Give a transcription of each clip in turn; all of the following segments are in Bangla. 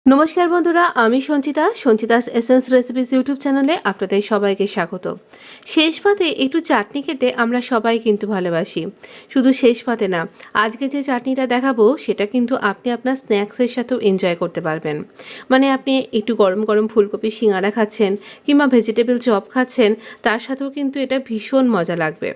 নমস্কার বন্ধুরা, আমি সঞ্চিতাস এসেন্স রেসিপিস ইউটিউব চ্যানেলে আপনাদের সবাইকে স্বাগত। শেষ পাতে একটু চাটনি খেতে আমরা সবাই কিন্তু ভালোবাসি। শুধু শেষ পাতে না, আজকে যে চাটনিটা দেখাবো সেটা কিন্তু আপনি আপনার স্ন্যাক্সের সাথেও এনজয় করতে পারবেন। মানে আপনি একটু গরম গরম ফুলকপি সিঙ্গারা খাচ্ছেন কিংবা ভেজিটেবল চপ খাচ্ছেন, তার সাথেও কিন্তু এটা ভীষণ মজা লাগবে।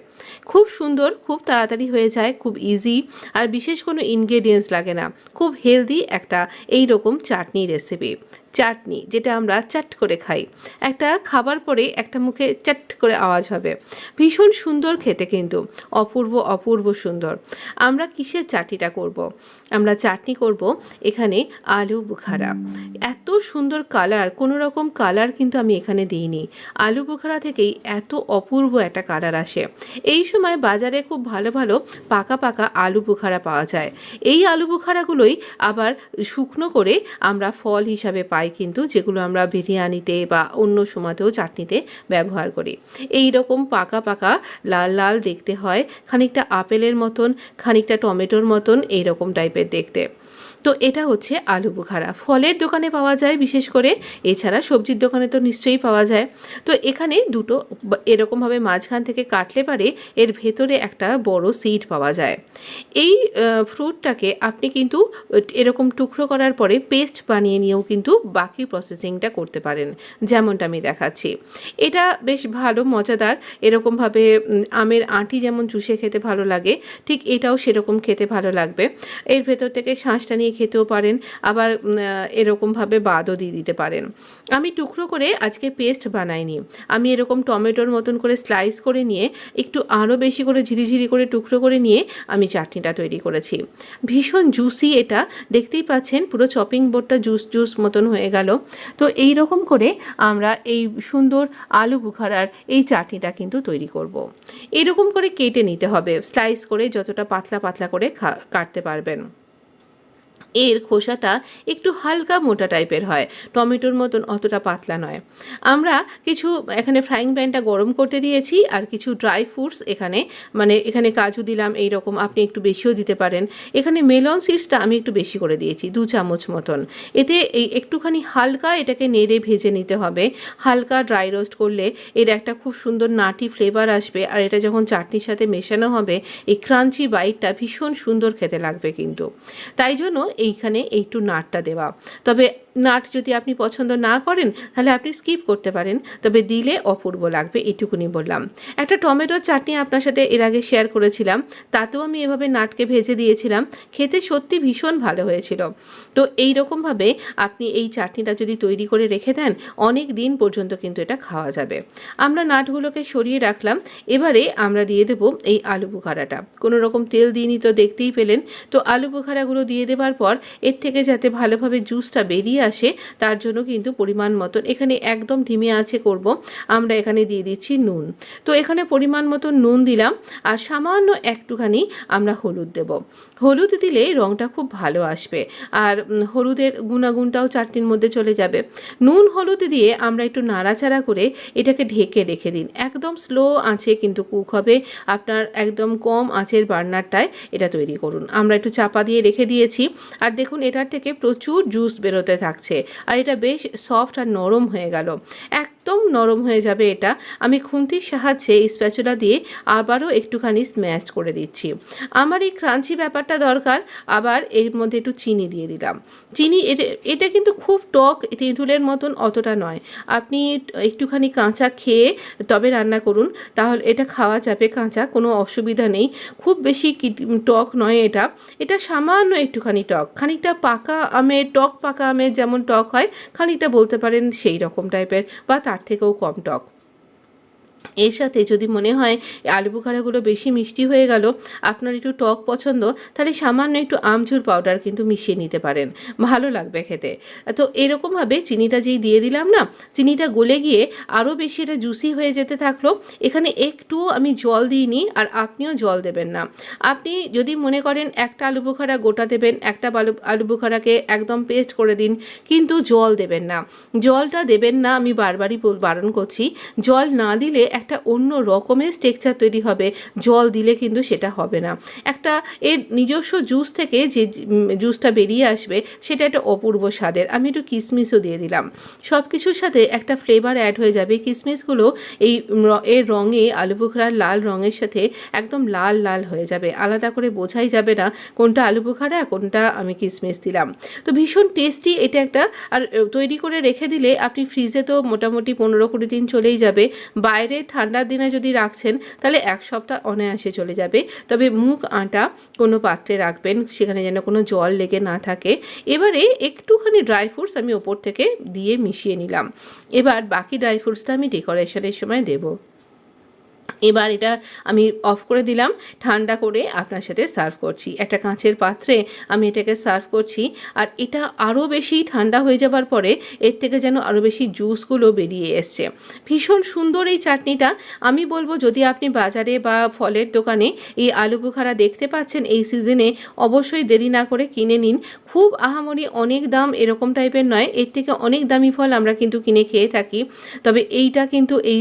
খুব সুন্দর, খুব তাড়াতাড়ি হয়ে যায়, খুব ইজি, আর বিশেষ কোনো ইনগ্রেডিয়েন্টস লাগে না। খুব হেলদি একটা এই রকম চাটনি রেসিপি। চাটনি যেটা আমরা চাট করে খাই, একটা খাবার পরে একটা মুখে চাট করে আওয়াজ হবে, ভীষণ সুন্দর খেতে, কিন্তু অপূর্ব অপূর্ব সুন্দর। আমরা কিসের চাটনিটা করব? আমরা চাটনি করব এখানে আলু বুখারা। এত সুন্দর কালার, কোনো রকম কালার কিন্তু আমি এখানে দিইনি। আলু বুখারা থেকেই এত অপূর্ব একটা কালার আসে। এই সময় বাজারে খুব ভালো ভালো পাকা পাকা আলু বুখারা পাওয়া যায়। এই আলু বুখারাগুলোই আবার শুকনো করে আমরা ফল হিসাবে পাই, কিন্তু যেগুলো আমরা বিরিয়ানিতে বা অন্য সময়তেও চাটনিতে ব্যবহার করি। এই রকম পাকা পাকা লাল লাল দেখতে হয়, খানিকটা আপেলের মতন, খানিকটা টমেটোর মতন, এই রকম টাইপের দেখতে। তো এটা হচ্ছে আলু বুখারা। ফলের দোকানে পাওয়া যায় বিশেষ করে, এছাড়া সবজির দোকানে তো নিশ্চয়ই পাওয়া যায়। তো এখানে দুটো এরকমভাবে মাঝখান থেকে কাটলে পারে এর ভেতরে একটা বড় সিড পাওয়া যায়। এই ফ্রুটটাকে আপনি কিন্তু এরকম টুকরো করার পরে পেস্ট বানিয়ে নিয়েও কিন্তু বাকি প্রসেসিংটা করতে পারেন, যেমনটা আমি দেখাচ্ছি। এটা বেশ ভালো মজাদার। এরকমভাবে আমের আঁটি যেমন চুষে খেতে ভালো লাগে, ঠিক এটাও সেরকম খেতে ভালো লাগবে। এর ভেতর থেকে শাঁসটা নিয়ে খেতেও পারেন, আবার এরকমভাবে বাদও দিয়ে দিতে পারেন। আমি টুকরো করে আজকে পেস্ট বানাইনি, আমি এরকম টমেটোর মতন করে স্লাইস করে নিয়ে একটু আরও বেশি করে ঝিরিঝিরি করে টুকরো করে নিয়ে আমি চাটনিটা তৈরি করেছি। ভীষণ জুসি এটা, দেখতেই পাচ্ছেন পুরো চপিং বোর্ডটা জুস জুস মতন হয়ে গেল। তো এই রকম করে আমরা এই সুন্দর আলু বুখারার এই চাটনিটা কিন্তু তৈরি করব। এরকম করে কেটে নিতে হবে, স্লাইস করে যতটা পাতলা পাতলা করে কাটতে পারবেন। এর খোসাটা একটু হালকা মোটা টাইপের হয়, টমেটোর মতন অতটা পাতলা নয়। আমরা কিছু এখানে ফ্রাইং প্যানটা গরম করতে দিয়েছি, আর কিছু ড্রাই ফ্রুটস এখানে, মানে এখানে কাজু দিলাম, এই রকম আপনি একটু বেশিও দিতে পারেন। এখানে মেলন সিডসটা আমি একটু বেশি করে দিয়েছি, 2 চামচ মতন। এতে এই একটুখানি হালকা এটাকে নেড়ে ভেজে নিতে হবে। হালকা ড্রাই রোস্ট করলে এর একটা খুব সুন্দর নাটি ফ্লেভার আসবে, আর এটা যখন চাটনির সাথে মেশানো হবে এই ক্রাঞ্চি বাইটটা ভীষণ সুন্দর খেতে লাগবে কিন্তু। তাই জন্য এইখানে একটু নাটটা দেওয়া। তবে নাট যদি আপনি পছন্দ না করেন তাহলে আপনি স্কিপ করতে পারেন, তবে দিলে অপূর্ব লাগবে, এটুকুনি বললাম। একটা টমেটোর চাটনি আপনার সাথে এর আগে শেয়ার করেছিলাম, তাতেও আমি এভাবে নাটকে ভেজে দিয়েছিলাম, খেতে সত্যি ভীষণ ভালো হয়েছিল। তো এই রকমভাবে আপনি এই চাটনিটা যদি তৈরি করে রেখে দেন, অনেক দিন পর্যন্ত কিন্তু এটা খাওয়া যাবে। আমরা নাটগুলোকে সরিয়ে রাখলাম, এবারে আমরা দিয়ে দেবো এই আলু বুখারাটা। কোনো রকম তেল দিইনি তো, দেখতেই পেলেন। তো আলু বুখারাগুলো দিয়ে দেওয়ার পর এর থেকে যাতে ভালোভাবে জুসটা বেরিয়ে আসে, তার জন্য কিন্তু পরিমাণ মতন, এখানে একদম ধিমে আঁচে করব, আমরা এখানে দিয়ে দিচ্ছি নুন। তো এখানে পরিমাণ মতন নুন দিলাম, আর সামান্য একটুখানি আমরা হলুদ দেব। হলুদ দিলে রঙটা খুব ভালো আসবে, আর হলুদের গুণাগুণটাও চাটনির মধ্যে চলে যাবে। নুন হলুদ দিয়ে আমরা একটু নাড়াচাড়া করে এটাকে ঢেকে রেখে দিন। একদম স্লো আঁচে কিন্তু কুক হবে, আপনার একদম কম আঁচের বার্নারটায় এটা তৈরি করুন। আমরা একটু চাপা দিয়ে রেখে দিয়েছি, আর দেখুন এটার থেকে প্রচুর জুস বেরোতে থাকছে, আর এটা বেশ সফট আর নরম হয়ে গেল, একদম নরম হয়ে যাবে এটা। আমি খুন্তির সাহায্যে এই স্প্যাচুলা দিয়ে আবারও একটুখানি স্ম্যাশ করে দিচ্ছি। আমার এই ক্রাঞ্চি ব্যাপারটা দরকার, আবার এর মধ্যে একটু চিনি দিয়ে দিলাম। চিনি এটা কিন্তু খুব টক তেঁতুলের মতন অতটা নয়, আপনি একটুখানি কাঁচা খেয়ে তবে রান্না করুন, তাহলে এটা খাওয়া যাবে কাঁচা, কোনো অসুবিধা নেই। খুব বেশি টক নয় এটা, এটা সামান্য একটুখানি টক, খানিকটা পাকা আমের টক, পাকা আমের যেমন টক হয় খানিকটা বলতে পারেন সেই রকম টাইপের, বা তার থেকেও কম টক। এর সাথে যদি মনে হয় আলু বুখারাগুলো বেশি মিষ্টি হয়ে গেল, আপনার একটু টক পছন্দ, তাহলে সামান্য একটু আমচুর পাউডার কিন্তু মিশিয়ে নিতে পারেন, ভালো লাগবে খেতে। তো এরকমভাবে চিনিটা যেই দিয়ে দিলাম না, চিনিটা গলে গিয়ে আরও বেশি এটা জুসি হয়ে যেতে থাকলো। এখানে একটু আমি জল দিইনি, আর আপনিও জল দেবেন না। আপনি যদি মনে করেন একটা আলু বুখারা গোটা দেবেন, একটা আলু বুখারাকে একদম পেস্ট করে দিন, কিন্তু জল দেবেন না। জলটা দেবেন না, আমি বারবারই বারণ করছি। জল না দিলে একটা একটা অন্য রকমের টেক্সচার তৈরি হবে, জল দিলে কিন্তু সেটা হবে না। একটা এর নিজস্ব জুস থেকে যে জুসটা বেরিয়ে আসবে সেটা একটা অপূর্ব স্বাদের। আমি একটু কিশমিশও দিয়ে দিলাম। সব কিছুর সাথে একটা ফ্লেভার অ্যাড হয়ে যাবে। কিশমিশগুলো এই এর রঙে আলু বোখারার লাল রঙের সাথে একদম লাল লাল হয়ে যাবে, আলাদা করে বোঝাই যাবে না কোনটা আলু বোখারা কোনটা আমি কিশমিশ দিলাম। তো ভীষণ টেস্টি এটা একটা। আর তৈরি করে রেখে দিলে আপনি ফ্রিজে তো মোটামুটি 15-20 দিন চলেই যাবে। বাইরে ঠান্ডার দিনে যদি রাখছেন তাহলে 1 সপ্তাহ অনায়াসে চলে যাবে। তবে মুগ আটা কোনো পাত্রে রাখবেন, সেখানে যেন কোনো জল লেগে না থাকে। এবারে একটুখানি ড্রাই ফ্রুটস আমি ওপর থেকে দিয়ে মিশিয়ে নিলাম। এবার বাকি ড্রাই ফ্রুটসটা আমি ডেকোরেশনের সময় দেবো। এবার এটা আমি অফ করে দিলাম, ঠান্ডা করে আপনার সাথে সার্ভ করছি। একটা কাঁচের পাত্রে আমি এটাকে সার্ভ করছি। আর এটা আরও বেশি ঠান্ডা হয়ে যাবার পরে এর থেকে যেন আরও বেশি জুসগুলো বেরিয়ে এসছে। ভীষণ সুন্দর এই চাটনিটা। আমি বলবো যদি আপনি বাজারে বা ফলের দোকানে এই আলু বোখারা দেখতে পাচ্ছেন এই সিজনে, অবশ্যই দেরি না করে কিনে নিন। খুব আহামরি অনেক দাম এরকম টাইপের নয়, এর থেকে অনেক দামি ফল আমরা কিন্তু কিনে খেয়ে থাকি। তবে এইটা কিন্তু এই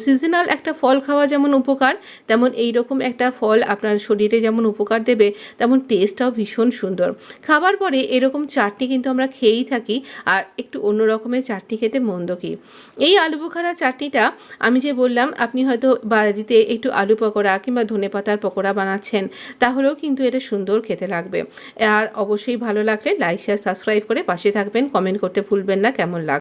সিজনাল একটা ফল খাওয়া যেমন উপকার, তেমন এই রকম একটা ফল আপনার শরীরে যেমন উপকার দেবে, তেমন টেস্টটাও ভীষণ সুন্দর। খাবার পরে এরকম চাটনি কিন্তু আমরা খেয়েই থাকি, আর একটু অন্য রকমের চাটনি খেতে মন্দ কি। এই আলু বোখারা চাটনিটা আমি যে বললাম, আপনি হয়তো বাড়িতে একটু আলু পকোড়া কিংবা ধনেপাতার পকোড়া বানাচ্ছেন, তাহলেও কিন্তু এটা সুন্দর খেতে লাগবে। আর অবশ্যই ভালো লাগলে লাইক শেয়ার সাবস্ক্রাইব করে পাশে থাকবেন, কমেন্ট করতে ভুলবেন না কেমন লাগবে।